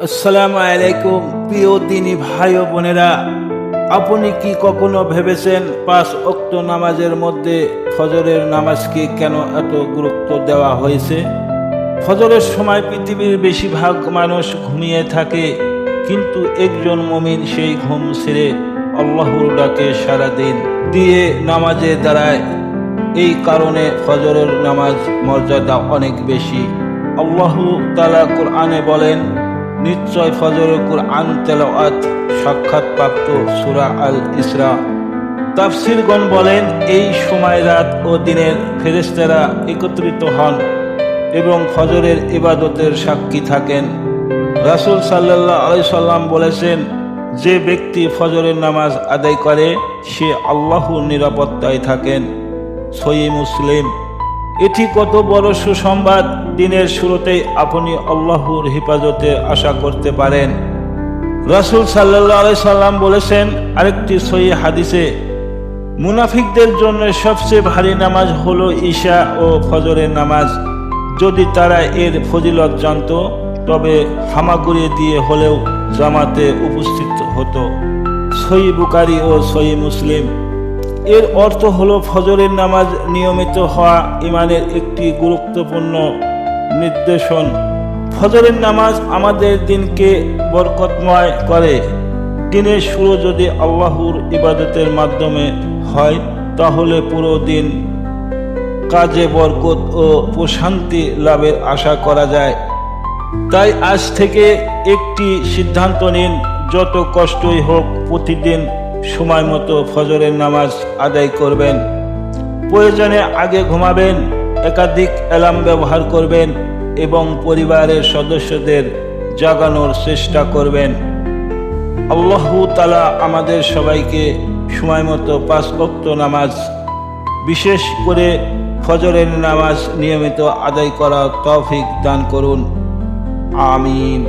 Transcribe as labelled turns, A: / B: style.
A: আসসালামু আলাইকুম প্রিয় দিনী ভাই ও বোনেরা, আপনি কি কখনো ভেবেছেন 5 ওয়াক্ত নামাজের মধ্যে ফজরের নামাজকে কেন এত গুরুত্ব দেওয়া হয়েছে? ফজরের সময় পৃথিবীর বেশিরভাগ মানুষ ঘুমিয়ে থাকে, কিন্তু একজন মুমিন সেই ঘুম ছেড়ে আল্লাহর ডাকে সারা দিন দিয়ে নামাজে দাঁড়ায়। এই কারণে ফজরের নামাজ মর্যাদা অনেক বেশি। আল্লাহ তাআলা কোরআনে বলেন, নিশ্চয় ফজরের কুরআন তেলাওয়াত সাক্ষাৎপ্রাপ্ত সূরা আল ইসরা। তাফসীরগণ বলেন, এই সময় রাত ও দিনের ফেরেশতারা একত্রিত হন এবং ফজরের ইবাদতের সাক্ষী থাকেন। রাসূল সাল্লাল্লাহু আলাইহি সাল্লাম বলেছেন, যে ব্যক্তি ফজরের নামাজ আদায় করে সে আল্লাহর নিরাপত্তায় থাকেন। সহিহ মুসলিম। এটি কত বড় সুসংবাদ! দিনের শুরুতেই আপনি আল্লাহর হেফাজতে আশা করতে পারেন। রাসূল সাল্লাল্লাহু আলাইহি সাল্লাম বলেছেন আরেকটি সহিহ হাদিসে, মুনাফিকদের জন্য সবচেয়ে ভারী নামাজ হলো ঈশা ও ফজরের নামাজ। যদি তারা এর ফজিলত জানত তবে হামাগুড়ি দিয়ে হলেও জামাতে উপস্থিত হতো। সহিহ বুখারী ও সহিহ মুসলিম। এর অর্থ হলো ফজরের নামাজ নিয়মিত হওয়া ইমানের একটি গুরুত্বপূর্ণ নির্দেশন। ফজরের নামাজ আমাদের দিনকে বরকতময় করে। দিনের শুরু যদি আল্লাহর ইবাদতের মাধ্যমে হয় তাহলে পুরো দিন কাজে বরকত ও প্রশান্তি লাভের আশা করা যায়। তাই আজ থেকে একটি সিদ্ধান্ত নিন, যত কষ্টই হোক প্রতিদিন সময় মতো ফজরের নামাজ আদায় করবেন। প্রয়োজনে আগে ঘুমাবেন, একাধিক অ্যালার্ম ব্যবহার করবেন এবং পরিবারের সদস্যদের জাগানোর চেষ্টা করবেন। আল্লাহ তাআলা আমাদের সবাইকে সময় মতো 5 ওয়াক্ত নামাজ, বিশেষ করে ফজরের নামাজ নিয়মিত আদায় করার তৌফিক দান করুন। আমিন।